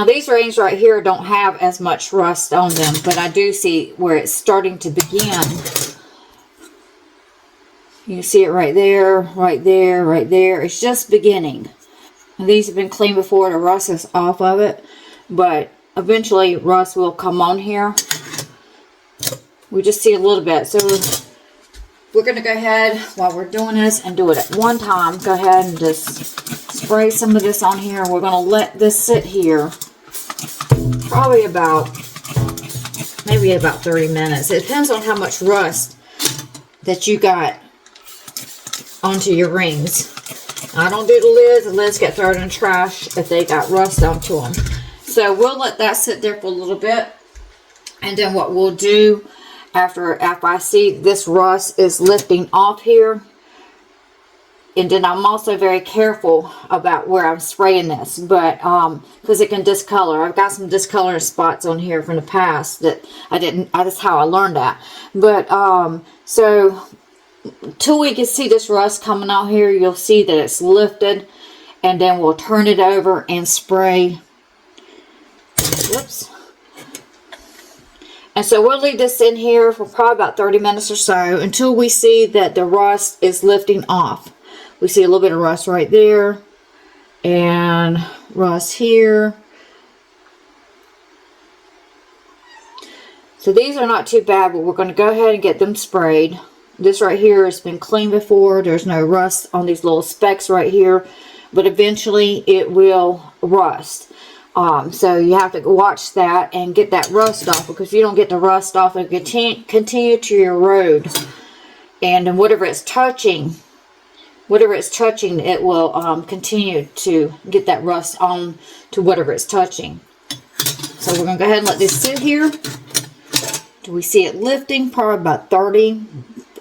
these rings right here don't have as much rust on them, but I do see where it's starting to begin. You can see it right there, right there, right there. It's just beginning. And these have been cleaned before, the rust is off of it, but eventually rust will come on here. We just see a little bit. So we're going to go ahead while we're doing this and do it at one time. Go ahead and just spray some of this on here. We're going to let this sit here probably maybe about 30 minutes. It depends on how much rust that you got onto your rings. I don't do the lids. The lids get thrown in the trash if they got rust onto them. So we'll let that sit there for a little bit. And then what we'll do after I see this rust is lifting off here. And then I'm also very careful about where I'm spraying this, but because it can discolor. I've got some discoloring spots on here from the past that that's how I learned that. But so till we can see this rust coming out here, you'll see that it's lifted, and then we'll turn it over and spray. Whoops. And so we'll leave this in here for probably about 30 minutes or so until we see that the rust is lifting off. We see a little bit of rust right there and rust here. So these are not too bad, but we're going to go ahead and get them sprayed. This right here has been cleaned before. There's no rust on these little specks right here, but eventually it will rust. So you have to watch that and get that rust off, because if you don't get the rust off, it continue to erode. And then whatever it's touching, it will continue to get that rust on to whatever it's touching. So we're going to go ahead and let this sit here. Do we see it lifting? Probably about 30.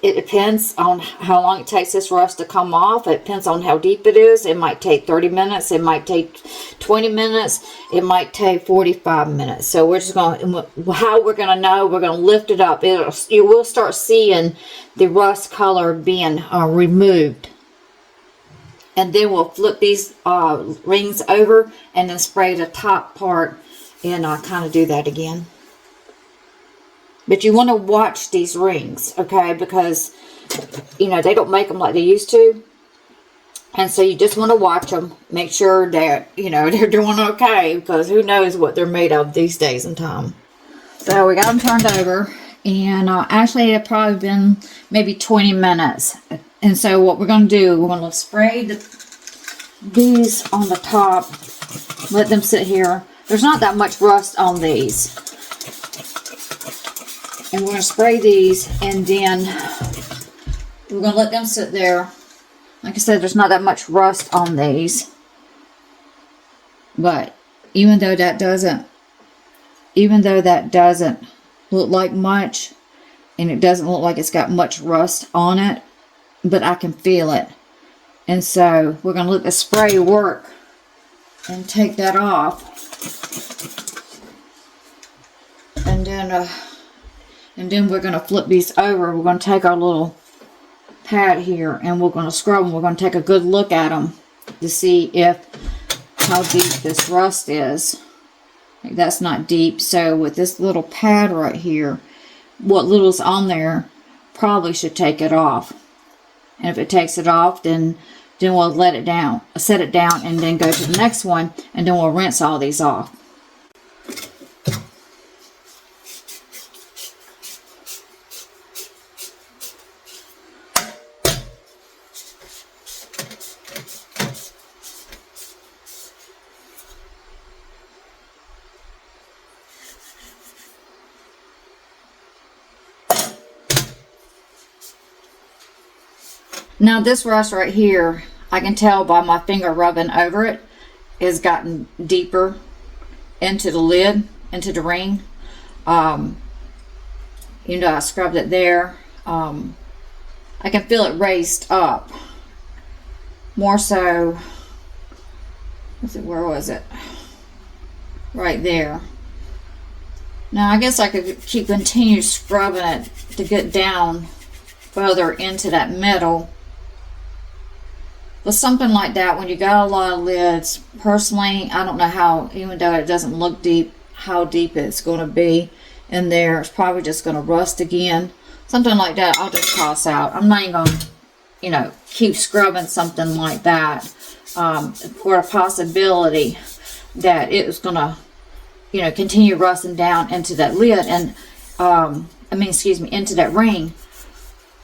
It depends on how long it takes this rust to come off. It depends on how deep it is. It might take 30 minutes. It might take 20 minutes. It might take 45 minutes. So we're just going to, how we're going to know, we're going to lift it up. You will start seeing the rust color being removed. And then we'll flip these rings over and then spray the top part, and kind of do that again. But you want to watch these rings, okay? Because, you know, they don't make them like they used to. And so you just want to watch them. Make sure that, you know, they're doing okay. Because who knows what they're made of these days and time. So we got them turned over. And actually, it probably been maybe 20 minutes. And so what we're going to do, we're going to spray these on the top. Let them sit here. There's not that much rust on these. And we're going to spray these, and then we're going to let them sit there. Like I said, there's not that much rust on these. But even though that doesn't look like much, and it doesn't look like it's got much rust on it, but I can feel it. And so we're going to let the spray work and take that off. And then we're going to flip these over. We're going to take our little pad here, and we're going to scrub them. We're going to take a good look at them to see how deep this rust is. That's not deep. So with this little pad right here, what little's on there probably should take it off. And if it takes it off, then we'll let it down, set it down, and then go to the next one, and then we'll rinse all these off. Now this rust right here, I can tell by my finger rubbing over it, has gotten deeper into the lid, into the ring. You know, I scrubbed it there. I can feel it raised up. More so, where was it? Right there. Now I guess I could continue scrubbing it to get down further into that metal. with something like that, when you got a lot of lids, personally, I don't know how, even though it doesn't look deep, how deep it's going to be in there. It's probably just going to rust again. Something like that, I'll just toss out. I'm not even going to, you know, keep scrubbing something like that for a possibility that it was going to, you know, continue rusting down into that lid and, into that ring.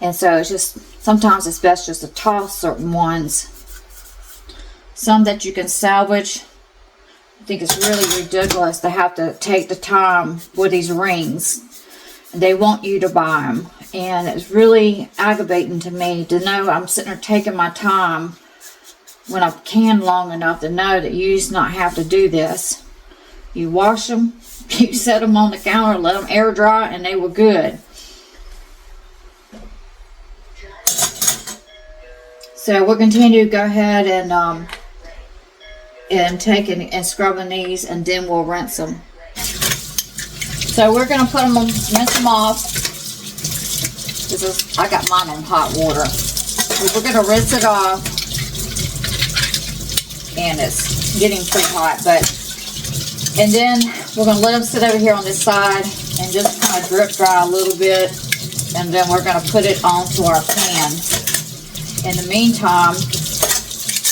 And so it's just, sometimes it's best just to toss certain ones. Some that you can salvage. I think it's really ridiculous to have to take the time with these rings. They want you to buy them. And it's really aggravating to me to know I'm sitting there taking my time when I can long enough to know that you just not have to do this. You wash them, you set them on the counter, let them air dry, and they were good. So we'll continue to go ahead and taking and scrubbing these, and then we'll rinse them. So we're going to put them on, rinse them off. I got mine on hot water. So we're going to rinse it off, and it's getting pretty hot, and then we're going to let them sit over here on this side and just kind of drip dry a little bit, and then we're going to put it onto our pan. In the meantime,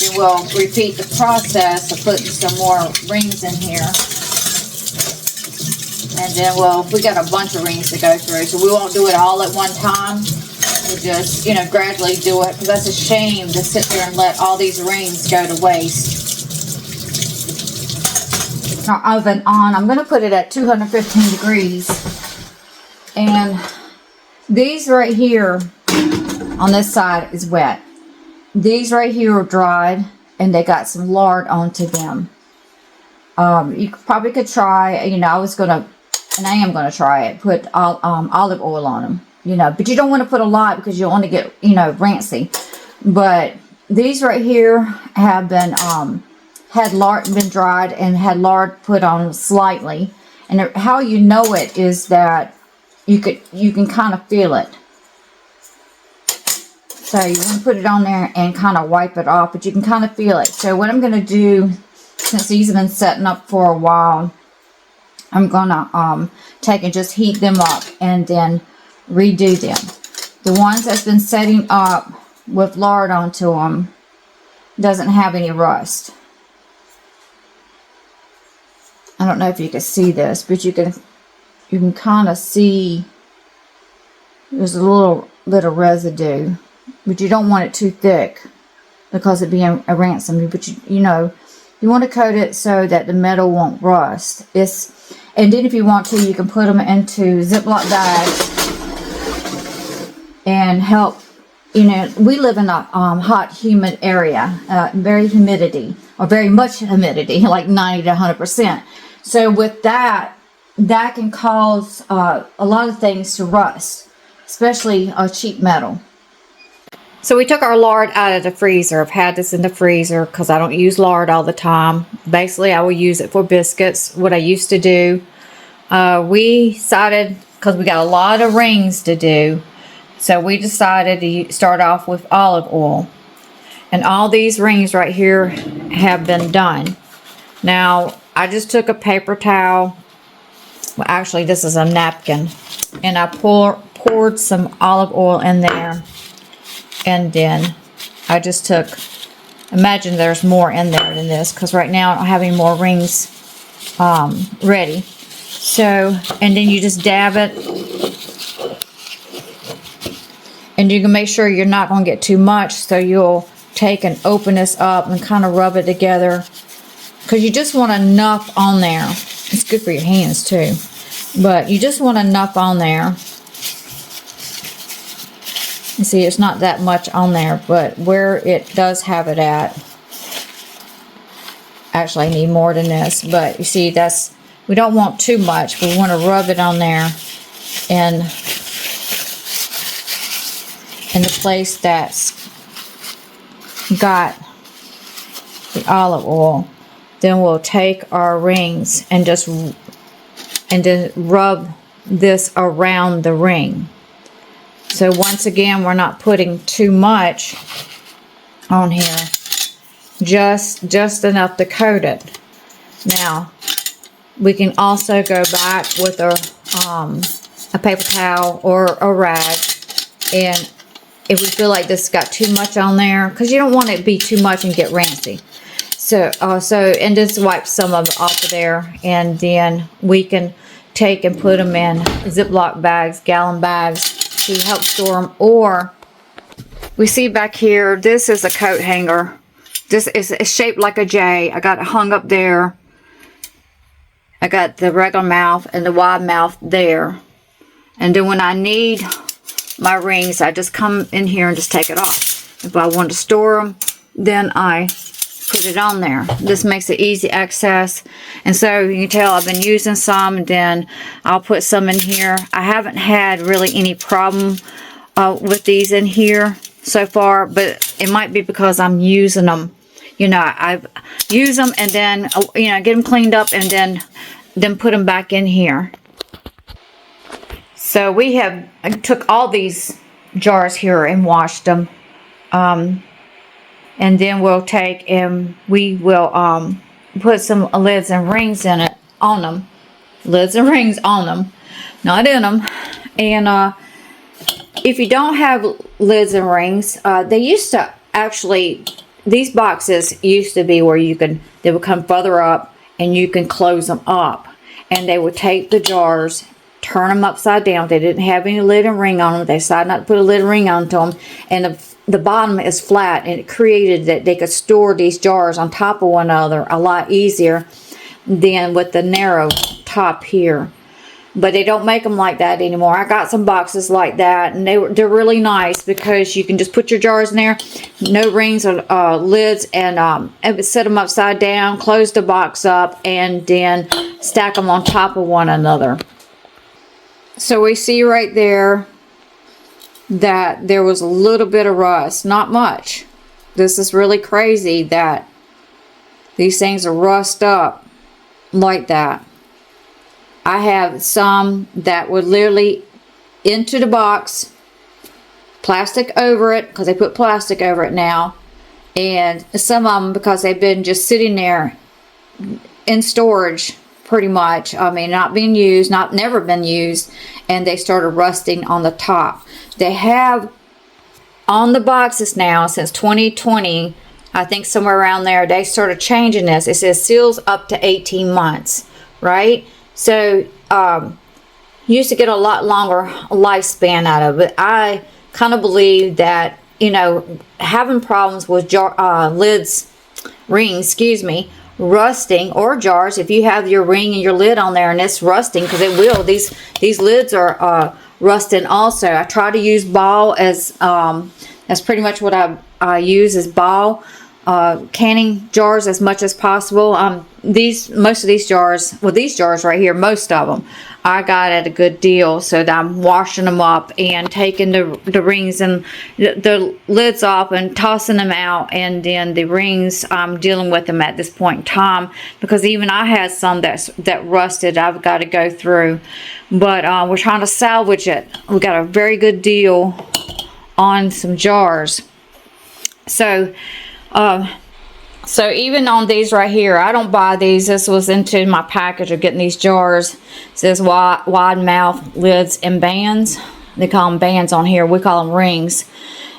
then we'll repeat the process of putting some more rings in here. And then we got a bunch of rings to go through, so we won't do it all at one time. We'll just, you know, gradually do it, because that's a shame to sit there and let all these rings go to waste. Our oven on, I'm going to put it at 215 degrees. And these right here on this side is wet. These right here are dried, and they got some lard onto them. You probably could try, you know, I am going to try it, put olive oil on them, you know, but you don't want to put a lot because you want to get, you know, rancy. But these right here have been, had lard been dried and had lard put on slightly. And how you know it is that you can kind of feel it. So you want to put it on there and kind of wipe it off, but you can kind of feel it. So what I'm going to do, since these have been setting up for a while, I'm going to take and just heat them up and then redo them. The ones that's been setting up with lard onto them doesn't have any rust. I don't know if you can see this, but you can kind of see there's a little bit of residue, but you don't want it too thick because it'd be a ransom. But you know, you want to coat it so that the metal won't rust. And then if you want to, you can put them into Ziploc bags and help. You know, we live in a hot, humid area, very much humidity, like 90 to 100%. So with that can cause a lot of things to rust, especially cheap metal. So we took our lard out of the freezer. I've had this in the freezer because I don't use lard all the time. Basically, I will use it for biscuits, what I used to do. We decided, because we got a lot of rings to do, so we decided to start off with olive oil. And all these rings right here have been done. Now, I just took a paper towel. Well, actually, this is a napkin. And I poured some olive oil in there. And then I just took, imagine there's more in there than this, because right now I don't have any more rings ready. So, and then you just dab it. And you can make sure you're not going to get too much, so you'll take and open this up and kind of rub it together. Because you just want enough on there. It's good for your hands too. But you just want enough on there. You see, it's not that much on there, but where it does have it at, actually I need more than this, but you see, we don't want too much. We want to rub it on there and in the place that's got the olive oil. Then we'll take our rings and then rub this around the ring. So once again, we're not putting too much on here. just enough to coat it. Now, we can also go back with a paper towel or a rag, and if we feel like this got too much on there, because you don't want it to be too much and get rancid. So and just wipe some of it off of there, and then we can take and put them in Ziploc bags, gallon bags, to help store them. Or we see back here, this is a coat hanger. This is shaped like a J. I got it hung up there. I got the regular mouth and the wide mouth there. And then when I need my rings, I just come in here and just take it off. If I want to store them, then I put it on there. This makes it easy access. And so you can tell I've been using some, and then I'll put some in here. I haven't had really any problem with these in here so far, but it might be because I'm using them. You know, I've used them and then, you know, get them cleaned up and then put them back in here. So I took all these jars here and washed them. And then we'll take and we will put some lids and rings in it, on them. Lids and rings on them, not in them. And if you don't have lids and rings, they used to actually, these boxes used to be where they would come further up and you can close them up. And they would take the jars, turn them upside down. They didn't have any lid and ring on them. They decided not to put a lid and ring onto them. And the bottom is flat, and it created that they could store these jars on top of one another a lot easier than with the narrow top here. But they don't make them like that anymore. I got some boxes like that, and they're really nice because you can just put your jars in there, no rings or lids, and set them upside down, close the box up, and then stack them on top of one another. So we see right there that there was a little bit of rust, not much. This is really crazy that these things are rust up like that. I have some that would literally into the box, plastic over it, because they put plastic over it now, and some of them because they've been just sitting there in storage pretty much. I mean, not being used, never been used, and they started rusting on the top. They have on the boxes now since 2020, I think somewhere around there, they started changing this. It says seals up to 18 months, right? So you used to get a lot longer lifespan out of it. I kind of believe that, you know, having problems with rings, rusting, or jars, if you have your ring and your lid on there and it's rusting, because it will, these lids are rusting also. I try to use ball as that's pretty much what I use, is ball canning jars as much as possible. Most of these jars, well, these jars right here, most of them I got at a good deal, so that I'm washing them up and taking the rings and the lids off and tossing them out, and then the rings I'm dealing with them at this point in time, because even I had some that rusted I've got to go through, but we're trying to salvage it. We got a very good deal on some jars. So even on these right here, I don't buy these. This was into my package of getting these jars. It says wide mouth lids and bands. They call them bands on here. We call them rings.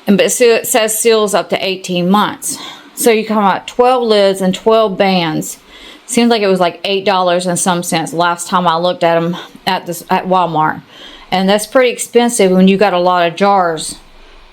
But it says seals up to 18 months. So you come out 12 lids and 12 bands. Seems like it was like $8 and some cents last time I looked at them at Walmart. And that's pretty expensive when you got a lot of jars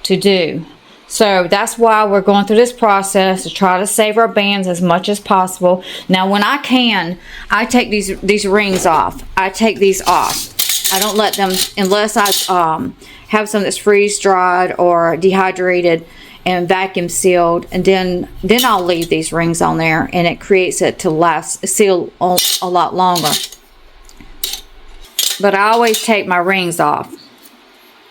to do. So that's why we're going through this process, to try to save our bands as much as possible. Now, when I can, I take these rings off. I take these off. I don't let them, unless I have some that's freeze dried or dehydrated and vacuum sealed, and then I'll leave these rings on there, and it creates it to seal a lot longer. But I always take my rings off.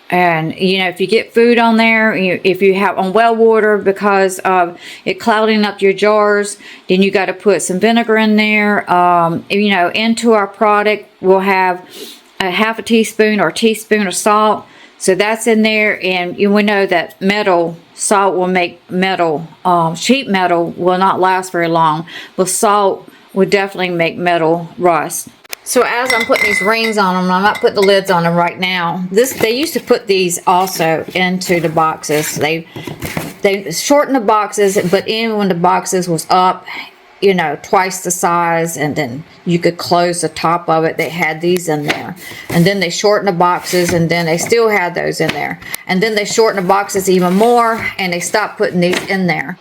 And, you know, if you get food on there, if you have on well water because of it clouding up your jars, then you got to put some vinegar in there. You know, into our product, we'll have a half a teaspoon or a teaspoon of salt. So that's in there, and we know that salt will make metal, sheet metal will not last very long, but salt will definitely make metal rust. So as I'm putting these rings on them, I'm not putting the lids on them right now. They used to put these also into the boxes. They shortened the boxes, but even when the boxes was up, twice the size, and then you could close the top of it, they had these in there. And then they shortened the boxes, and then they still had those in there. And then they shortened the boxes even more, and they stopped putting these in there.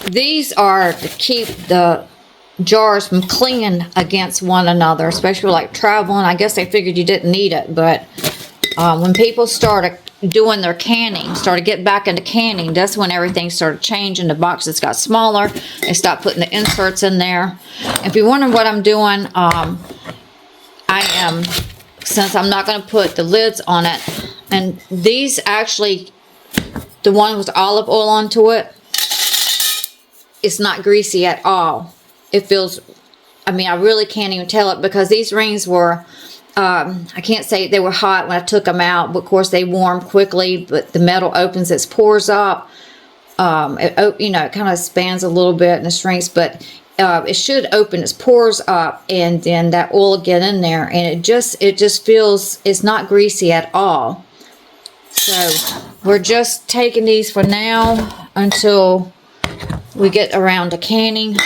These are to keep the jars from clinging against one another, especially like traveling. I guess they figured you didn't need it, but when people started doing their canning, started getting back into canning, that's when everything started changing. The boxes got smaller. They stopped putting the inserts in there. If you're wondering what I'm doing, since I'm not going to put the lids on it, and these actually, the one with olive oil onto it, it's not greasy at all. It feels, I really can't even tell it, because these rings were, I can't say they were hot when I took them out, but of course they warm quickly, but the metal opens, it pours up. It kind of spans a little bit and it shrinks, but it should open, it pours up, and then that oil will get in there, and it just feels, it's not greasy at all. So we're just taking these for now until we get around to canning,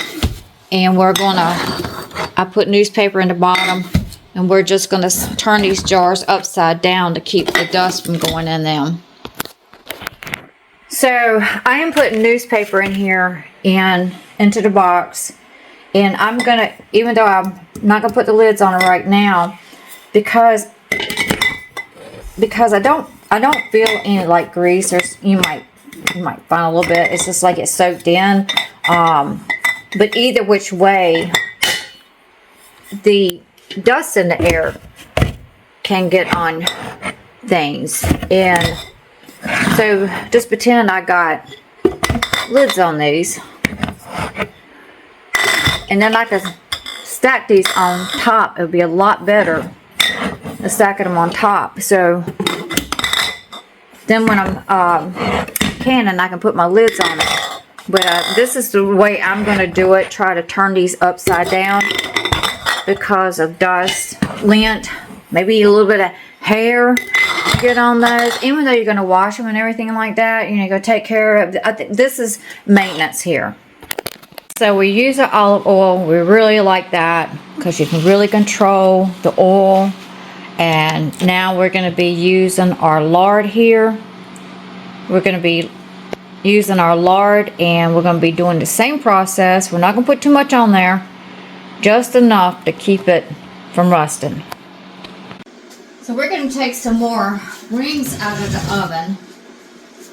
and I put newspaper in the bottom, and we're just going to turn these jars upside down to keep the dust from going in them. So I am putting newspaper in here and into the box, and I'm going to, even though I'm not going to put the lids on it right now, because I don't feel any like grease. You might find a little bit. It's just like it's soaked in. But either which way, the dust in the air can get on things. And so just pretend I got lids on these, and then I can stack these on top. It would be a lot better than stacking them on top. So then when I'm canning, I can put my lids on it. But this is the way I'm going to do it. Try to turn these upside down because of dust, lint, maybe a little bit of hair get on those. Even though you're going to wash them and everything like that, go take care of. I think this is maintenance here. So we use the olive oil. We really like that because you can really control the oil. And now we're going to be using our lard here. We're going to be using our lard, and we're going to be doing the same process. We're not going to put too much on there, just enough to keep it from rusting. So we're going to take some more rings out of the oven,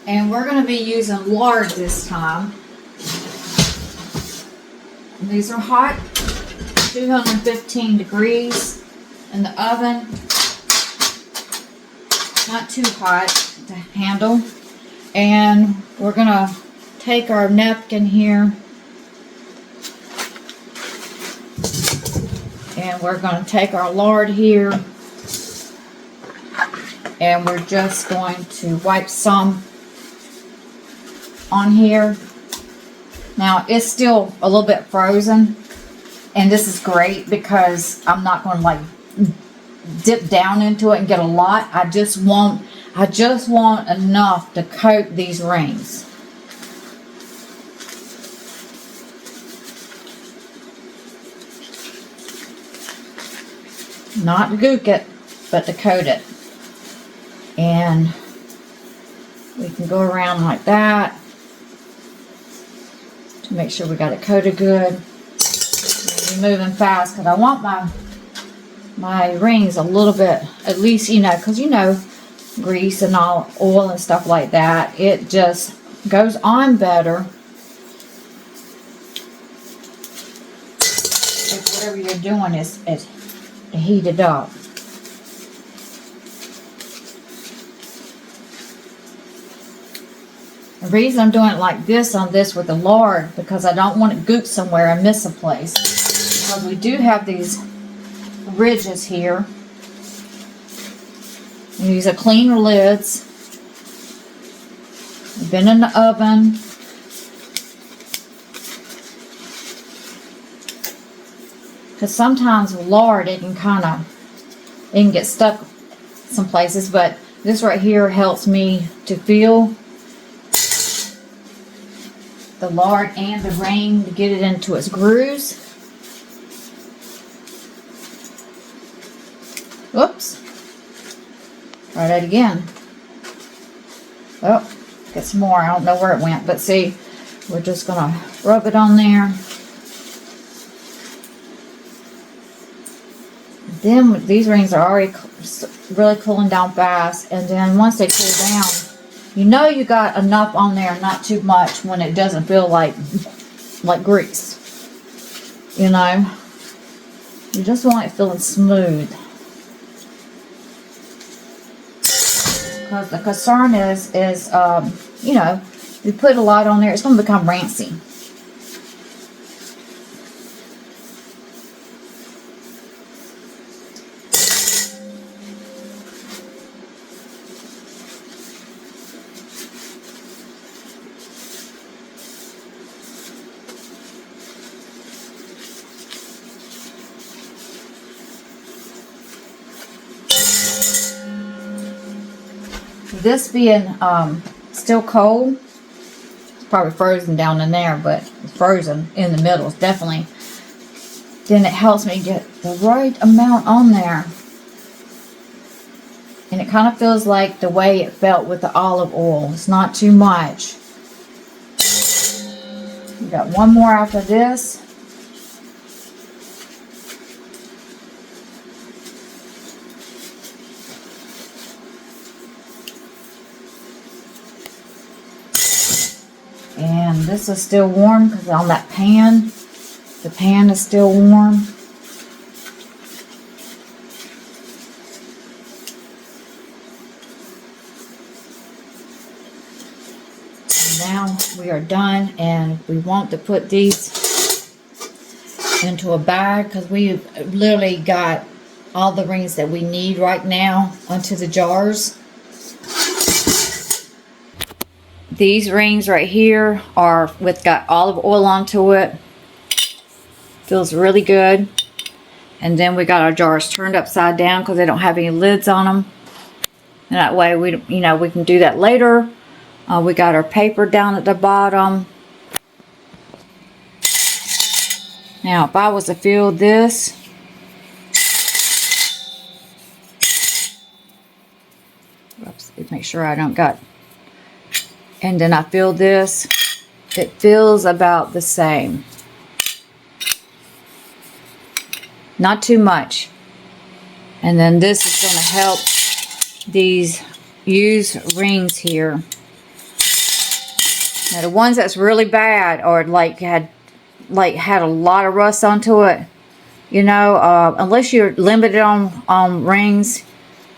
and we're going to be using lard this time. And these are hot, 215 degrees in the oven. Not too hot to handle. And we're going to take our napkin here, and we're going to take our lard here, and we're just going to wipe some on here. Now it's still a little bit frozen, and this is great because I'm not going to like dip down into it and get a lot. I just want enough to coat these rings. Not to gook it, but to coat it. And we can go around like that to make sure we got it coated good. I'm moving fast because I want my rings a little bit, at least, because grease and all oil and stuff like that, it just goes on better if whatever you're doing is heated up. The reason I'm doing it like this on this with the lard, because I don't want it gooped somewhere and miss a place, because we do have these ridges here. These are cleaner lids. They've been in the oven. Because sometimes with lard, it can get stuck some places, but this right here helps me to feel the lard and the ring to get it into its grooves. Whoops. Try that again. Oh, get some more. I don't know where it went, but see, we're just going to rub it on there. Then these rings are already really cooling down fast, and then once they cool down, you know you got enough on there, not too much, when it doesn't feel like grease. You know, you just want it feeling smooth. Because the concern is you know, you put a lot on there, it's going to become rancid. This being still cold, it's probably frozen down in there, but it's frozen in the middle. It's definitely, then it helps me get the right amount on there. And it kind of feels like the way it felt with the olive oil. It's not too much. We got one more after this. And this is still warm because on that pan, the pan is still warm. And now we are done, and we want to put these into a bag because we literally got all the rings that we need right now onto the jars. These rings right here are got olive oil onto it. Feels really good. And then we got our jars turned upside down because they don't have any lids on them. And that way we can do that later. We got our paper down at the bottom. Now, if I was to fill this, oops, make sure I don't got. And then I fill this, it feels about the same. Not too much. And then this is going to help these used rings here. Now the ones that's really bad or had a lot of rust onto it, you know, unless you're limited on rings,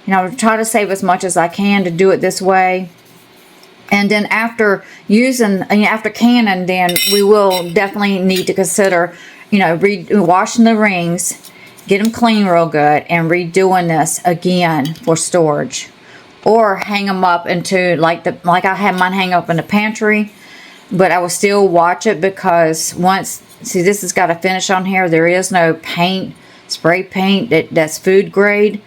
you know, try to save as much as I can to do it this way. And then after canning, then we will definitely need to consider, you know, washing the rings, get them clean real good, and redoing this again for storage, or hang them up into like I had mine hang up in the pantry. But I will still watch it because this has got a finish on here. There is no paint, spray paint that's food grade.